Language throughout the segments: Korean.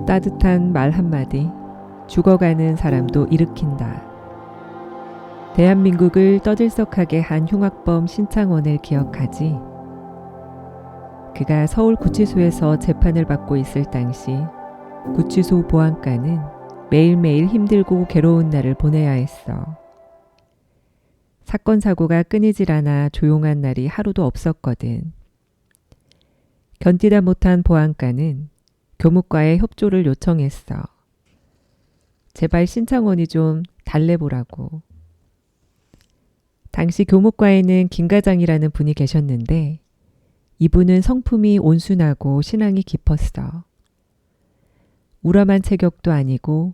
따뜻한 말 한마디, 죽어가는 사람도 일으킨다. 대한민국을 떠들썩하게 한 흉악범 신창원을 기억하지? 그가 서울 구치소에서 재판을 받고 있을 당시 구치소 보안관은 매일매일 힘들고 괴로운 날을 보내야 했어. 사건 사고가 끊이질 않아 조용한 날이 하루도 없었거든. 견디다 못한 보안관은 교무과에 협조를 요청했어. 제발 신창원이 좀 달래보라고. 당시 교무과에는 김 과장이라는 분이 계셨는데 이분은 성품이 온순하고 신앙이 깊었어. 우람한 체격도 아니고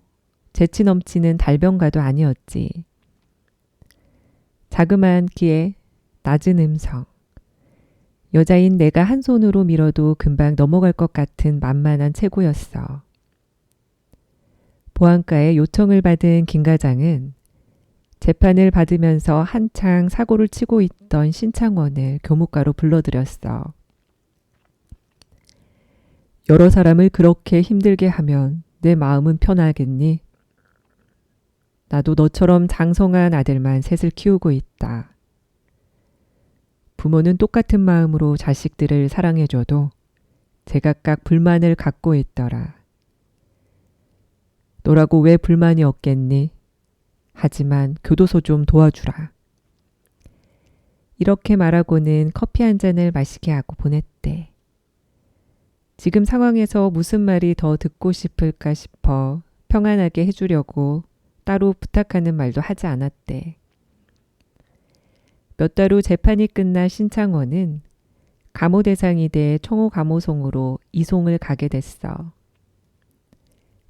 재치 넘치는 달변가도 아니었지. 자그마한 키에 낮은 음성. 여자인 내가 한 손으로 밀어도 금방 넘어갈 것 같은 만만한 체구였어. 보안과의 요청을 받은 김 과장은 재판을 받으면서 한창 사고를 치고 있던 신창원을 교무과로 불러들였어. 여러 사람을 그렇게 힘들게 하면 내 마음은 편하겠니? 나도 너처럼 장성한 아들만 셋을 키우고 있다. 부모는 똑같은 마음으로 자식들을 사랑해줘도 제각각 불만을 갖고 있더라. 너라고 왜 불만이 없겠니? 하지만 교도소 좀 도와주라. 이렇게 말하고는 커피 한 잔을 마시게 하고 보냈대. 지금 상황에서 무슨 말이 더 듣고 싶을까 싶어 평안하게 해주려고 따로 부탁하는 말도 하지 않았대. 몇 달 후 재판이 끝나 신창원은 감호 대상이 돼 청호 감호송으로 이송을 가게 됐어.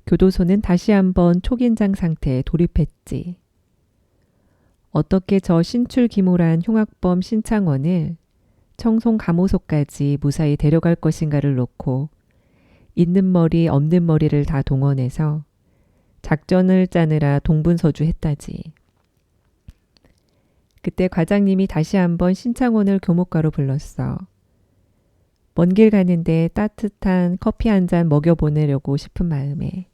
교도소는 다시 한번 초긴장 상태에 돌입했지. 어떻게 저 신출기몰한 흉악범 신창원을 청송 감호소까지 무사히 데려갈 것인가를 놓고 있는 머리 없는 머리를 다 동원해서 작전을 짜느라 동분서주했다지. 그때 과장님이 다시 한번 신창원을 교무과로 불렀어. 먼 길 가는데 따뜻한 커피 한 잔 먹여보내려고 싶은 마음에.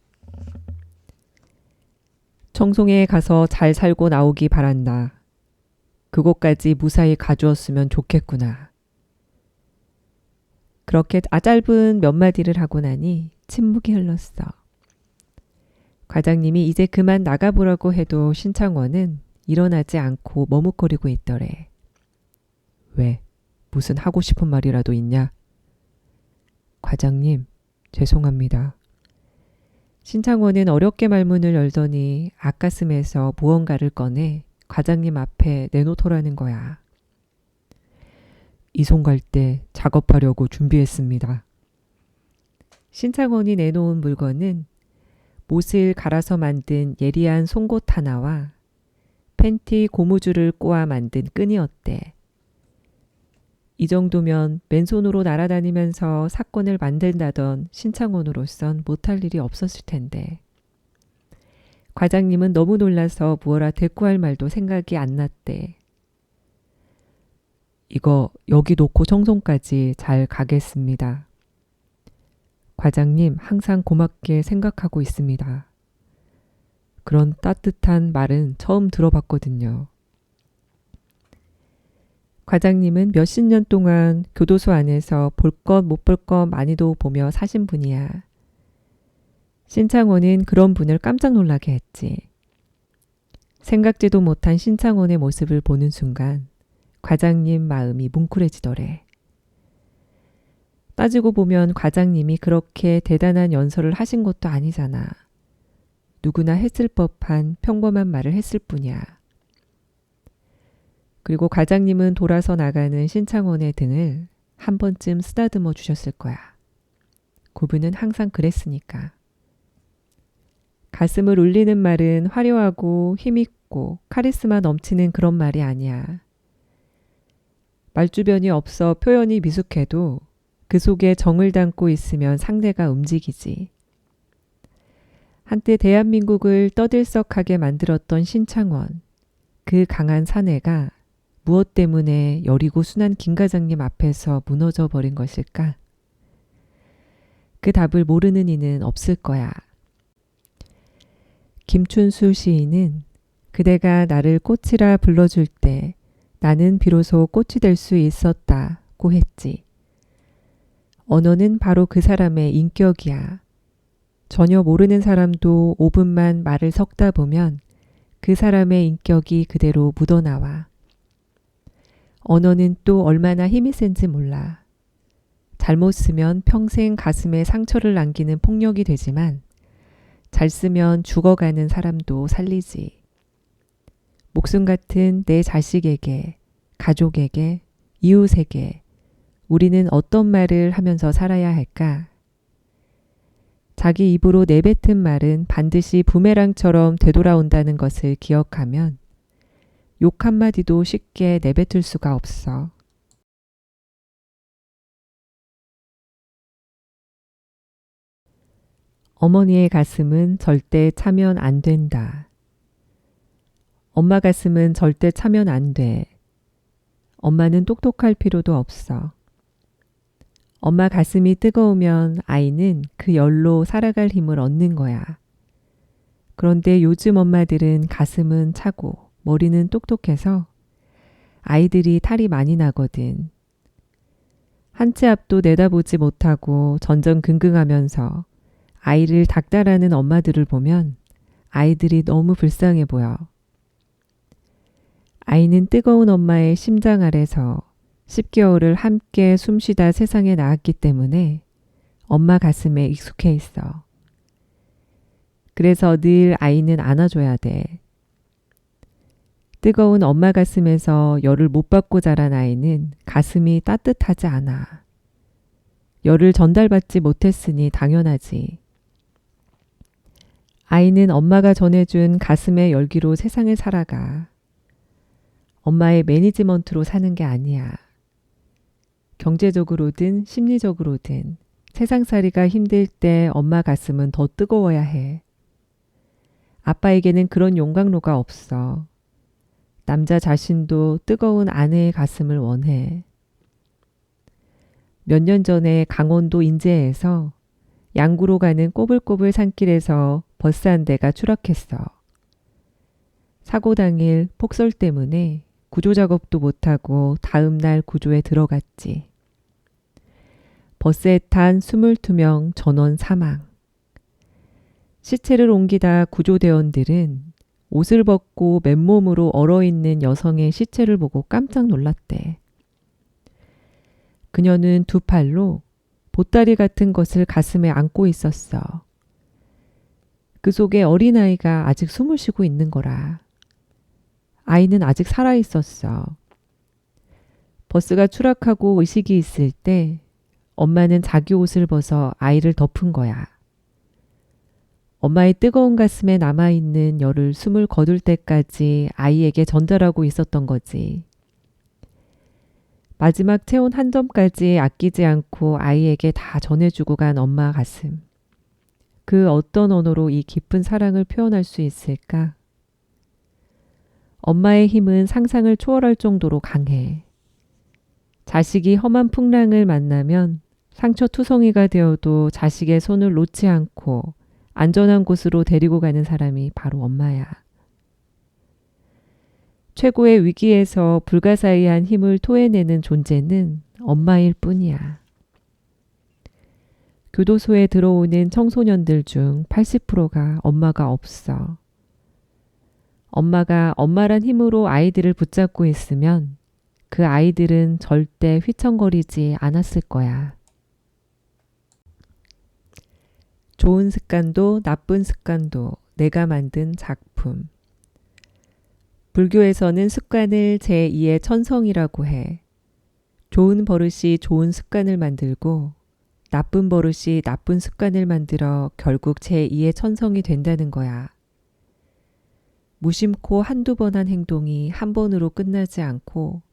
청송에 가서 잘 살고 나오기 바란다. 그곳까지 무사히 가주었으면 좋겠구나. 그렇게 아짧은 몇 마디를 하고 나니 침묵이 흘렀어. 과장님이 이제 그만 나가보라고 해도 신창원은 일어나지 않고 머뭇거리고 있더래. 왜? 무슨 하고 싶은 말이라도 있냐? 과장님, 죄송합니다. 신창원은 어렵게 말문을 열더니 앞가슴에서 무언가를 꺼내 과장님 앞에 내놓더라는 거야. 이송 갈 때 작업하려고 준비했습니다. 신창원이 내놓은 물건은 못을 갈아서 만든 예리한 송곳 하나와 팬티 고무줄을 꼬아 만든 끈이었대. 이 정도면 맨손으로 날아다니면서 사건을 만든다던 신창원으로선 못할 일이 없었을 텐데. 과장님은 너무 놀라서 무어라 대꾸할 말도 생각이 안 났대. 이거 여기 놓고 청송까지 잘 가겠습니다. 과장님 항상 고맙게 생각하고 있습니다. 그런 따뜻한 말은 처음 들어봤거든요. 과장님은 몇십 년 동안 교도소 안에서 볼 것 못 볼 것 많이도 보며 사신 분이야. 신창원은 그런 분을 깜짝 놀라게 했지. 생각지도 못한 신창원의 모습을 보는 순간 과장님 마음이 뭉클해지더래. 따지고 보면 과장님이 그렇게 대단한 연설을 하신 것도 아니잖아. 누구나 했을 법한 평범한 말을 했을 뿐이야. 그리고 과장님은 돌아서 나가는 신창원의 등을 한 번쯤 쓰다듬어 주셨을 거야. 그분은 항상 그랬으니까. 가슴을 울리는 말은 화려하고 힘있고 카리스마 넘치는 그런 말이 아니야. 말주변이 없어 표현이 미숙해도 그 속에 정을 담고 있으면 상대가 움직이지. 한때 대한민국을 떠들썩하게 만들었던 신창원, 그 강한 사내가 무엇 때문에 여리고 순한 김 과장님 앞에서 무너져 버린 것일까? 그 답을 모르는 이는 없을 거야. 김춘수 시인은 그대가 나를 꽃이라 불러줄 때 나는 비로소 꽃이 될 수 있었다고 했지. 언어는 바로 그 사람의 인격이야. 전혀 모르는 사람도 5분만 말을 섞다 보면 그 사람의 인격이 그대로 묻어나와. 언어는 또 얼마나 힘이 센지 몰라. 잘못 쓰면 평생 가슴에 상처를 남기는 폭력이 되지만 잘 쓰면 죽어가는 사람도 살리지. 목숨 같은 내 자식에게, 가족에게, 이웃에게 우리는 어떤 말을 하면서 살아야 할까? 자기 입으로 내뱉은 말은 반드시 부메랑처럼 되돌아온다는 것을 기억하면 욕 한마디도 쉽게 내뱉을 수가 없어. 어머니의 가슴은 절대 차면 안 된다. 엄마 가슴은 절대 차면 안 돼. 엄마는 똑똑할 필요도 없어. 엄마 가슴이 뜨거우면 아이는 그 열로 살아갈 힘을 얻는 거야. 그런데 요즘 엄마들은 가슴은 차고 머리는 똑똑해서 아이들이 탈이 많이 나거든. 한 치 앞도 내다보지 못하고 전전긍긍하면서 아이를 닥달하는 엄마들을 보면 아이들이 너무 불쌍해 보여. 아이는 뜨거운 엄마의 심장 아래서 10개월을 함께 숨쉬다 세상에 나왔기 때문에 엄마 가슴에 익숙해 있어. 그래서 늘 아이는 안아줘야 돼. 뜨거운 엄마 가슴에서 열을 못 받고 자란 아이는 가슴이 따뜻하지 않아. 열을 전달받지 못했으니 당연하지. 아이는 엄마가 전해준 가슴의 열기로 세상을 살아가. 엄마의 매니지먼트로 사는 게 아니야. 경제적으로든 심리적으로든 세상살이가 힘들 때 엄마 가슴은 더 뜨거워야 해. 아빠에게는 그런 용광로가 없어. 남자 자신도 뜨거운 아내의 가슴을 원해. 몇 년 전에 강원도 인제에서 양구로 가는 꼬불꼬불 산길에서 버스 한 대가 추락했어. 사고 당일 폭설 때문에 구조작업도 못하고 다음 날 구조에 들어갔지. 버스에 탄 22명 전원 사망. 시체를 옮기다 구조대원들은 옷을 벗고 맨몸으로 얼어있는 여성의 시체를 보고 깜짝 놀랐대. 그녀는 두 팔로 보따리 같은 것을 가슴에 안고 있었어. 그 속에 어린아이가 아직 숨을 쉬고 있는 거라. 아이는 아직 살아있었어. 버스가 추락하고 의식이 있을 때 엄마는 자기 옷을 벗어 아이를 덮은 거야. 엄마의 뜨거운 가슴에 남아있는 열을 숨을 거둘 때까지 아이에게 전달하고 있었던 거지. 마지막 체온 한 점까지 아끼지 않고 아이에게 다 전해주고 간 엄마 가슴. 그 어떤 언어로 이 깊은 사랑을 표현할 수 있을까? 엄마의 힘은 상상을 초월할 정도로 강해. 자식이 험한 풍랑을 만나면 상처투성이가 되어도 자식의 손을 놓지 않고 안전한 곳으로 데리고 가는 사람이 바로 엄마야. 최고의 위기에서 불가사의한 힘을 토해내는 존재는 엄마일 뿐이야. 교도소에 들어오는 청소년들 중 80%가 엄마가 없어. 엄마가 엄마란 힘으로 아이들을 붙잡고 있으면 그 아이들은 절대 휘청거리지 않았을 거야. 좋은 습관도 나쁜 습관도 내가 만든 작품. 불교에서는 습관을 제2의 천성이라고 해. 좋은 버릇이 좋은 습관을 만들고 나쁜 버릇이 나쁜 습관을 만들어 결국 제2의 천성이 된다는 거야. 무심코 한두 번 한 행동이 한 번으로 끝나지 않고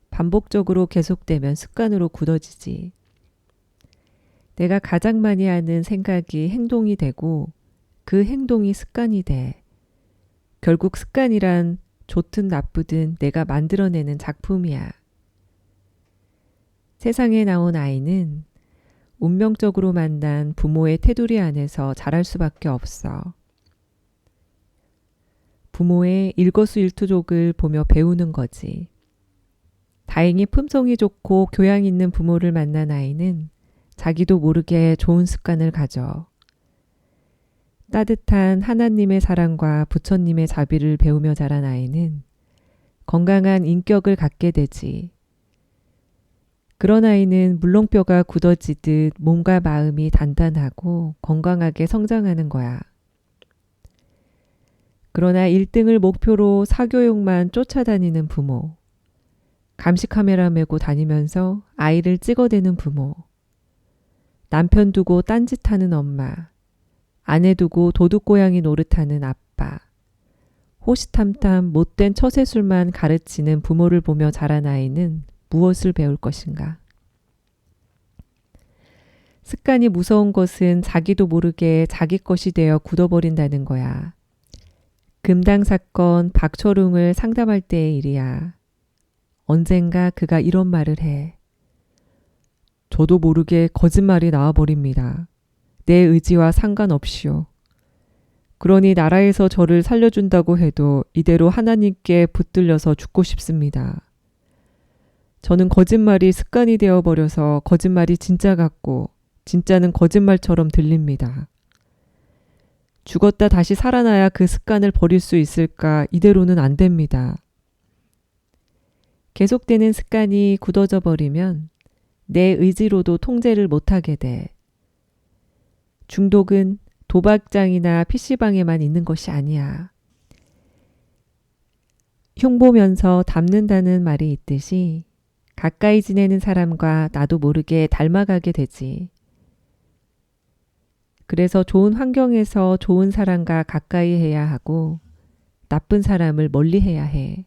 반복적으로 계속되면 습관으로 굳어지지. 내가 가장 많이 하는 생각이 행동이 되고 그 행동이 습관이 돼. 결국 습관이란 좋든 나쁘든 내가 만들어내는 작품이야. 세상에 나온 아이는 운명적으로 만난 부모의 테두리 안에서 자랄 수밖에 없어. 부모의 일거수일투족을 보며 배우는 거지. 다행히 품성이 좋고 교양 있는 부모를 만난 아이는 자기도 모르게 좋은 습관을 가져. 따뜻한 하나님의 사랑과 부처님의 자비를 배우며 자란 아이는 건강한 인격을 갖게 되지. 그런 아이는 물렁뼈가 굳어지듯 몸과 마음이 단단하고 건강하게 성장하는 거야. 그러나 1등을 목표로 사교육만 쫓아다니는 부모, 감시 카메라 메고 다니면서 아이를 찍어대는 부모, 남편 두고 딴짓하는 엄마, 아내 두고 도둑고양이 노릇하는 아빠, 호시탐탐 못된 처세술만 가르치는 부모를 보며 자란 아이는 무엇을 배울 것인가? 습관이 무서운 것은 자기도 모르게 자기 것이 되어 굳어버린다는 거야. 금당 사건 박철웅을 상담할 때의 일이야. 언젠가 그가 이런 말을 해. 저도 모르게 거짓말이 나와버립니다. 내 의지와 상관없이요. 그러니 나라에서 저를 살려준다고 해도 이대로 하나님께 붙들려서 죽고 싶습니다. 저는 거짓말이 습관이 되어버려서 거짓말이 진짜 같고 진짜는 거짓말처럼 들립니다. 죽었다 다시 살아나야 그 습관을 버릴 수 있을까? 이대로는 안 됩니다. 계속되는 습관이 굳어져 버리면 내 의지로도 통제를 못하게 돼. 중독은 도박장이나 PC방에만 있는 것이 아니야. 흉보면서 닮는다는 말이 있듯이 가까이 지내는 사람과 나도 모르게 닮아가게 되지. 그래서 좋은 환경에서 좋은 사람과 가까이 해야 하고 나쁜 사람을 멀리 해야 해.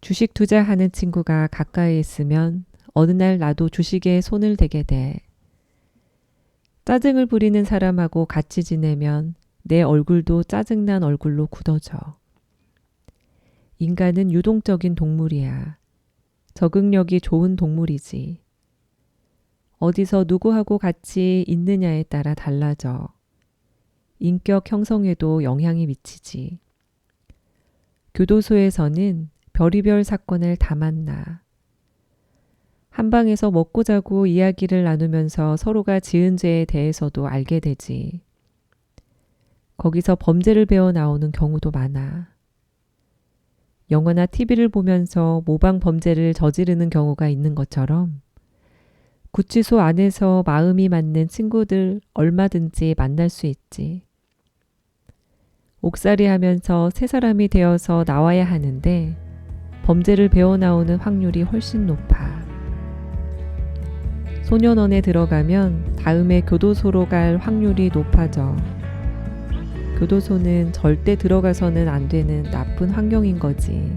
주식 투자하는 친구가 가까이 있으면 어느 날 나도 주식에 손을 대게 돼. 짜증을 부리는 사람하고 같이 지내면 내 얼굴도 짜증난 얼굴로 굳어져. 인간은 유동적인 동물이야. 적응력이 좋은 동물이지. 어디서 누구하고 같이 있느냐에 따라 달라져. 인격 형성에도 영향이 미치지. 교도소에서는 별의별 사건을 다 만나. 한방에서 먹고 자고 이야기를 나누면서 서로가 지은 죄에 대해서도 알게 되지. 거기서 범죄를 배워 나오는 경우도 많아. 영화나 TV를 보면서 모방 범죄를 저지르는 경우가 있는 것처럼 구치소 안에서 마음이 맞는 친구들 얼마든지 만날 수 있지. 옥살이 하면서 새 사람이 되어서 나와야 하는데 범죄를 배워 나오는 확률이 훨씬 높아. 소년원에 들어가면 다음에 교도소로 갈 확률이 높아져. 교도소는 절대 들어가서는 안 되는 나쁜 환경인 거지.